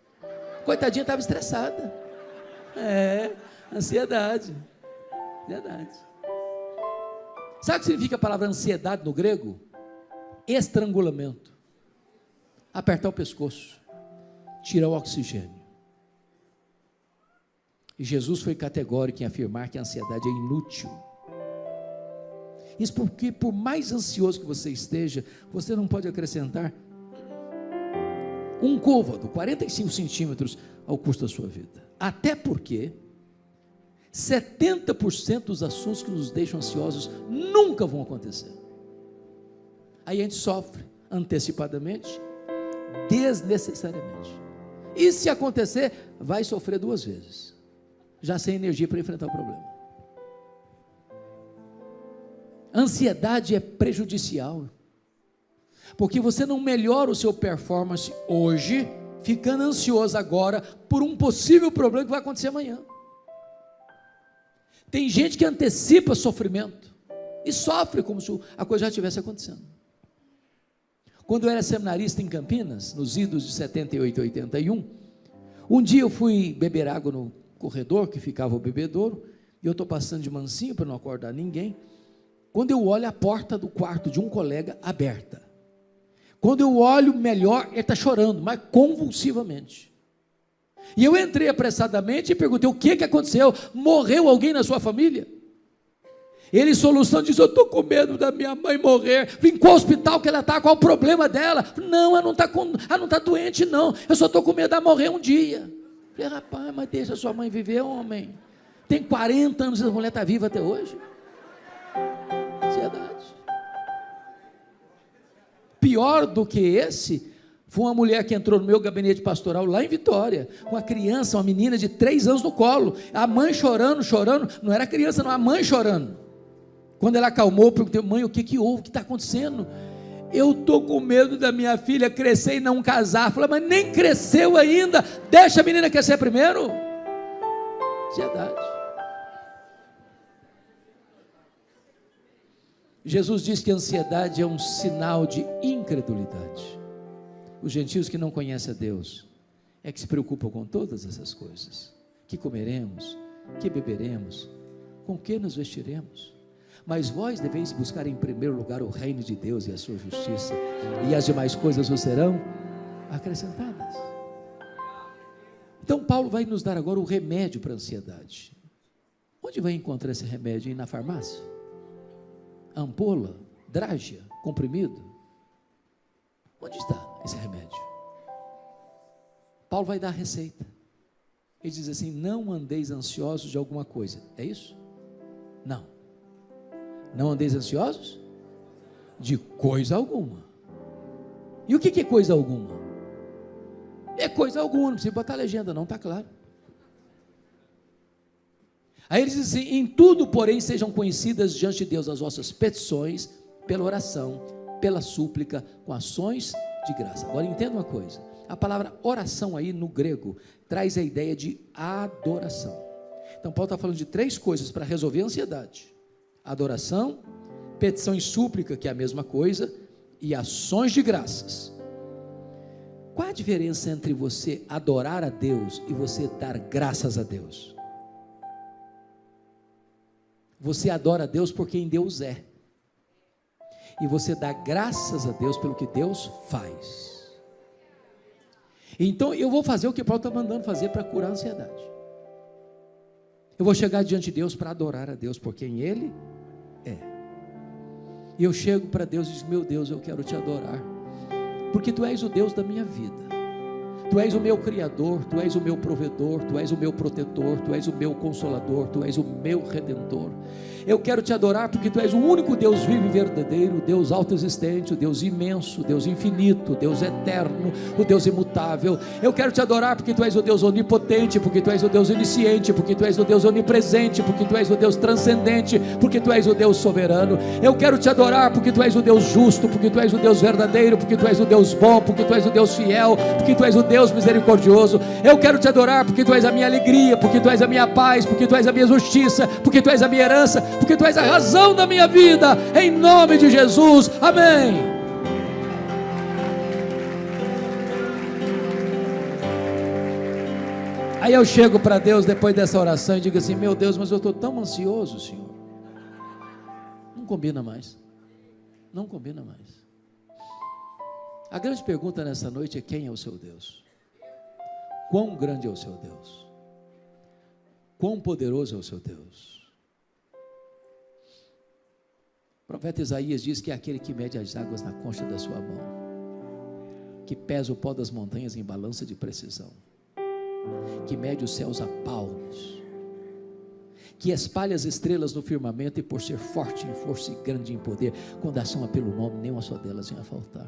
Coitadinha, estava estressada. Ansiedade. Ansiedade. Sabe o que significa a palavra ansiedade no grego? Estrangulamento. Apertar o pescoço, tirar o oxigênio. E Jesus foi categórico em afirmar que a ansiedade é inútil. Isso porque, por mais ansioso que você esteja, você não pode acrescentar um côvado, 45 centímetros, ao custo da sua vida. Até porque 70% dos assuntos que nos deixam ansiosos nunca vão acontecer. Aí a gente sofre antecipadamente, desnecessariamente. E se acontecer, vai sofrer 2 vezes, já sem energia para enfrentar o problema. Ansiedade é prejudicial, porque você não melhora o seu performance hoje, ficando ansioso agora, por um possível problema que vai acontecer amanhã. Tem gente que antecipa sofrimento, e sofre como se a coisa já estivesse acontecendo. Quando eu era seminarista em Campinas, nos idos de 78 e 81, um dia eu fui beber água no corredor, que ficava o bebedouro, e eu estou passando de mansinho para não acordar ninguém, quando eu olho a porta do quarto de um colega aberta, quando eu olho melhor, ele está chorando, mas convulsivamente, e eu entrei apressadamente e perguntei: o que aconteceu? Morreu alguém na sua família? Ele, solução, diz: eu estou com medo da minha mãe morrer. Vim qual hospital que ela está? Qual o problema dela? Não, ela não está doente não, eu só estou com medo de morrer um dia. Falei: rapaz, mas deixa a sua mãe viver, homem, tem 40 anos e a mulher está viva até hoje. Ansiedade. Pior do que esse, foi uma mulher que entrou no meu gabinete pastoral lá em Vitória, com uma criança, uma menina de 3 anos no colo, a mãe chorando, não era a criança não, a mãe chorando. Quando ela acalmou, eu perguntei: mãe, o que houve, o que está acontecendo? Eu estou com medo da minha filha crescer e não casar. Falei: mas nem cresceu ainda, deixa a menina crescer primeiro. Ansiedade. Jesus diz que a ansiedade é um sinal de incredulidade. Os gentios que não conhecem a Deus é que se preocupam com todas essas coisas: que comeremos, que beberemos, com que nos vestiremos. Mas vós deveis buscar em primeiro lugar o reino de Deus e a sua justiça, e as demais coisas vos serão acrescentadas. Então Paulo vai nos dar agora o remédio para a ansiedade. Onde vai encontrar esse remédio? Na farmácia? Ampola? Drágia? Comprimido? Onde está esse remédio? Paulo vai dar a receita. Ele diz assim: não andeis ansiosos de alguma coisa. É isso? Não andeis ansiosos de coisa alguma. E o que é coisa alguma? É coisa alguma, não precisa botar legenda não, está claro. Aí ele diz assim: em tudo porém sejam conhecidas diante de Deus as vossas petições, pela oração, pela súplica, com ações de graça. Agora entenda uma coisa, a palavra oração aí no grego traz a ideia de adoração. Então Paulo está falando de 3 coisas para resolver a ansiedade: adoração, petição e súplica, que é a mesma coisa, e ações de graças. Qual a diferença entre você adorar a Deus e você dar graças a Deus? Você adora a Deus por quem Deus é, e você dá graças a Deus pelo que Deus faz. Então eu vou fazer o que Paulo está mandando fazer para curar a ansiedade. Eu vou chegar diante de Deus para adorar a Deus por quem Ele é. E eu chego para Deus e digo: meu Deus, eu quero te adorar, porque Tu és o Deus da minha vida. Tu és o meu Criador, Tu és o meu provedor, Tu és o meu protetor, Tu és o meu consolador, Tu és o meu redentor. Eu quero te adorar porque Tu és o único Deus vivo e verdadeiro, o Deus autoexistente, o Deus imenso, o Deus infinito, o Deus eterno, o Deus imutável. Eu quero te adorar porque Tu és o Deus onipotente, porque Tu és o Deus onisciente, porque Tu és o Deus onipresente, porque Tu és o Deus transcendente, porque Tu és o Deus soberano. Eu quero te adorar porque Tu és o Deus justo, porque Tu és o Deus verdadeiro, porque Tu és o Deus bom, porque Tu és o Deus fiel, porque Tu és o Deus misericordioso. Eu quero te adorar porque Tu és a minha alegria, porque Tu és a minha paz, porque Tu és a minha justiça, porque Tu és a minha herança, porque Tu és a razão da minha vida, em nome de Jesus, amém. Aí eu chego para Deus depois dessa oração e digo assim: meu Deus, mas eu estou tão ansioso, Senhor. Não combina mais, não combina mais. A grande pergunta nessa noite é: quem é o seu Deus? Quão grande é o seu Deus? Quão poderoso é o seu Deus? O profeta Isaías diz que é aquele que mede as águas na concha da sua mão, que pesa o pó das montanhas em balança de precisão, que mede os céus a palmos, que espalha as estrelas no firmamento, e por ser forte em força e grande em poder, quando a chama pelo nome, nenhuma só delas vem a faltar.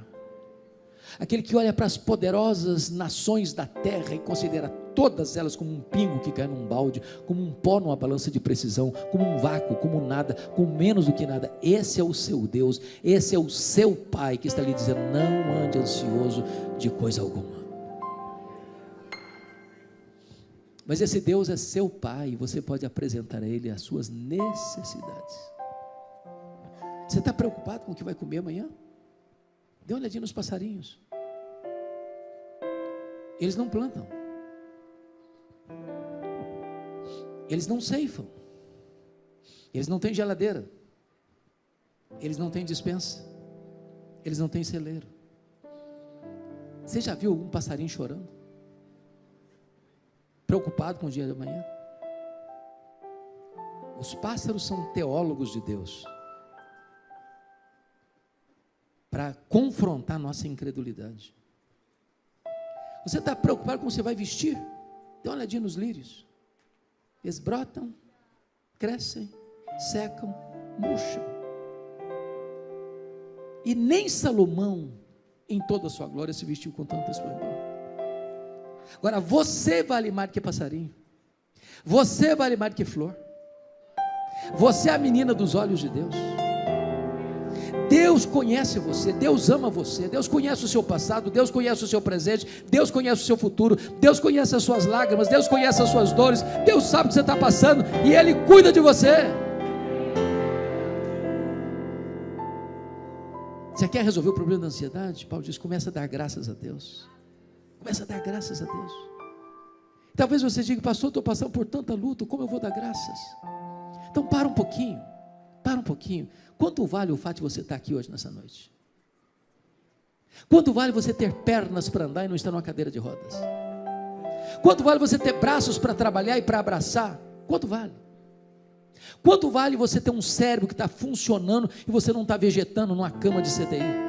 Aquele que olha para as poderosas nações da terra e considera todas elas como um pingo que cai num balde, como um pó numa balança de precisão, como um vácuo, como nada, como menos do que nada. Esse é o seu Deus, esse é o seu Pai que está lhe dizendo: não ande ansioso de coisa alguma. Mas esse Deus é seu Pai, e você pode apresentar a Ele as suas necessidades. Você está preocupado com o que vai comer amanhã? Dê uma olhadinha nos passarinhos. Eles não plantam, eles não ceifam, eles não têm geladeira, eles não têm despensa, eles não têm celeiro. Você já viu algum passarinho chorando? Preocupado com o dia de amanhã? Os pássaros são teólogos de Deus, para confrontar a nossa incredulidade. Você está preocupado com o que você vai vestir? Dê uma olhadinha nos lírios. Eles brotam, crescem, secam, murcham. E nem Salomão, em toda a sua glória, se vestiu com tanto esplendor. Agora, você vale mais do que passarinho, você vale mais do que flor, você é a menina dos olhos de Deus. Deus conhece você, Deus ama você, Deus conhece o seu passado, Deus conhece o seu presente, Deus conhece o seu futuro, Deus conhece as suas lágrimas, Deus conhece as suas dores, Deus sabe o que você está passando, e Ele cuida de você. Você quer resolver o problema da ansiedade? Paulo diz: começa a dar graças a Deus, começa a dar graças a Deus. Talvez você diga: pastor, estou passando por tanta luta, como eu vou dar graças? Então para um pouquinho, Para um pouquinho. Quanto vale o fato de você estar aqui hoje, nessa noite? Quanto vale você ter pernas para andar e não estar numa cadeira de rodas? Quanto vale você ter braços para trabalhar e para abraçar? Quanto vale? Quanto vale você ter um cérebro que está funcionando e você não está vegetando numa cama de CTI?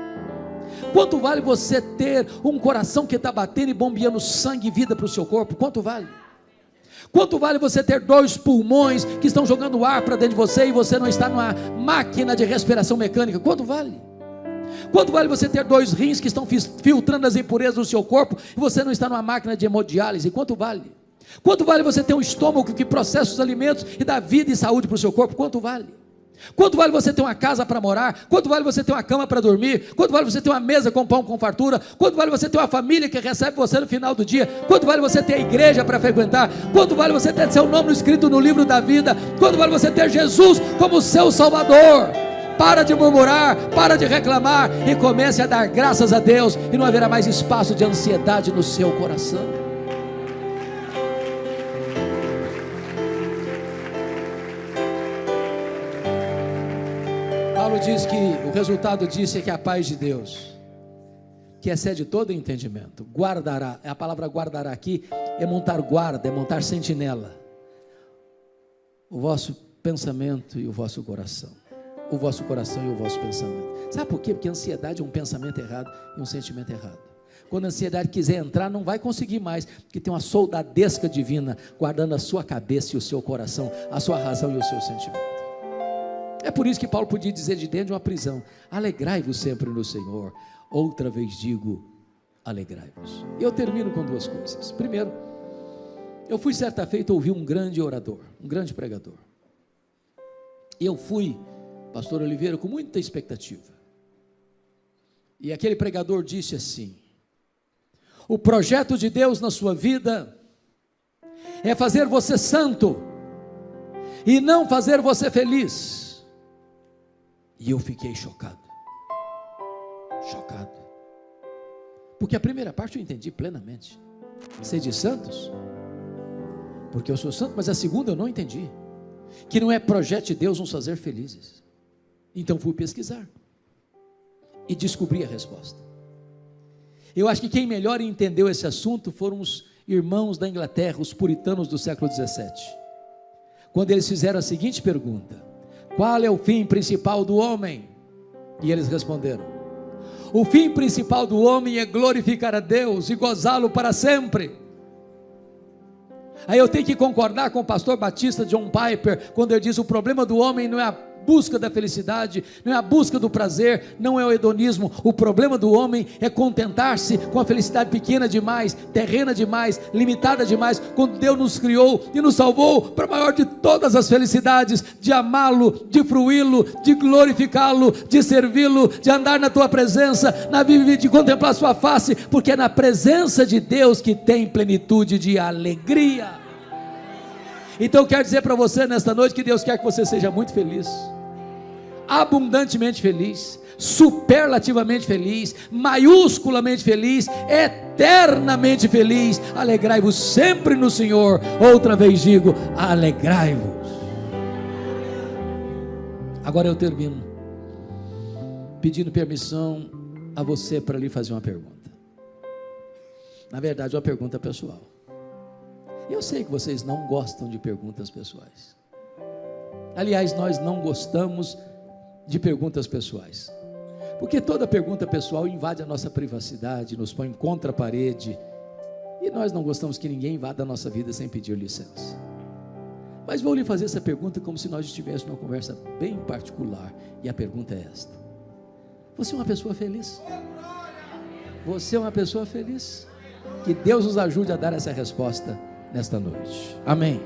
Quanto vale você ter um coração que está batendo e bombeando sangue e vida para o seu corpo? Quanto vale? Quanto vale você ter 2 pulmões que estão jogando ar para dentro de você e você não está numa máquina de respiração mecânica? Quanto vale? Quanto vale você ter 2 rins que estão filtrando as impurezas do seu corpo e você não está numa máquina de hemodiálise? Quanto vale? Quanto vale você ter um estômago que processa os alimentos e dá vida e saúde para o seu corpo? Quanto vale? Quanto vale você ter uma casa para morar? Quanto vale você ter uma cama para dormir? Quanto vale você ter uma mesa com pão com fartura? Quanto vale você ter uma família que recebe você no final do dia? Quanto vale você ter a igreja para frequentar? Quanto vale você ter seu nome escrito no livro da vida? Quanto vale você ter Jesus como seu Salvador? Para de murmurar, para de reclamar e comece a dar graças a Deus, e não haverá mais espaço de ansiedade no seu coração. Paulo diz que o resultado disso é que a paz de Deus, que excede todo entendimento, guardará. A palavra guardará aqui é montar guarda, é montar sentinela, o vosso pensamento e o vosso coração, o vosso coração e o vosso pensamento. Sabe por quê? Porque a ansiedade é um pensamento errado e um sentimento errado. Quando a ansiedade quiser entrar, não vai conseguir mais, porque tem uma soldadesca divina guardando a sua cabeça e o seu coração, a sua razão e o seu sentimento. É por isso que Paulo podia dizer de dentro de uma prisão: alegrai-vos sempre no Senhor. Outra vez digo, alegrai-vos. Eu termino com 2 coisas. Primeiro, eu fui certa feita ouvir um grande orador, um grande pregador. E eu fui, pastor Oliveira, com muita expectativa. E aquele pregador disse assim: o projeto de Deus na sua vida é fazer você santo e não fazer você feliz. E eu fiquei chocado, porque a primeira parte eu entendi plenamente, sede santos, porque eu sou santo, mas a segunda eu não entendi, que não é projeto de Deus nos fazer felizes. Então fui pesquisar, e descobri a resposta. Eu acho que quem melhor entendeu esse assunto foram os irmãos da Inglaterra, os puritanos do século 17, quando eles fizeram a seguinte pergunta: qual é o fim principal do homem? E eles responderam: o fim principal do homem é glorificar a Deus e gozá-lo para sempre. Aí eu tenho que concordar com o pastor batista John Piper, quando ele diz: o problema do homem não é a busca da felicidade, não é a busca do prazer, não é o hedonismo. O problema do homem é contentar-se com a felicidade pequena demais, terrena demais, limitada demais, quando Deus nos criou e nos salvou para a maior de todas as felicidades, de amá-lo, de fruí-lo, de glorificá-lo, de servi-lo, de andar na tua presença, de contemplar a sua face, porque é na presença de Deus que tem plenitude de alegria. Então eu quero dizer para você nesta noite que Deus quer que você seja muito feliz, abundantemente feliz, superlativamente feliz, maiusculamente feliz, eternamente feliz. Alegrai-vos sempre no Senhor. Outra vez digo, alegrai-vos. Agora eu termino pedindo permissão a você para lhe fazer uma pergunta. Na verdade, uma pergunta pessoal. Eu sei que vocês não gostam de perguntas pessoais. Aliás, nós não gostamos de perguntas pessoais, porque toda pergunta pessoal invade a nossa privacidade, nos põe contra a parede, e nós não gostamos que ninguém invada a nossa vida sem pedir licença. Mas vou lhe fazer essa pergunta como se nós estivéssemos numa conversa bem particular, e a pergunta é esta: você é uma pessoa feliz? Você é uma pessoa feliz? Que Deus nos ajude a dar essa resposta nesta noite. Amém.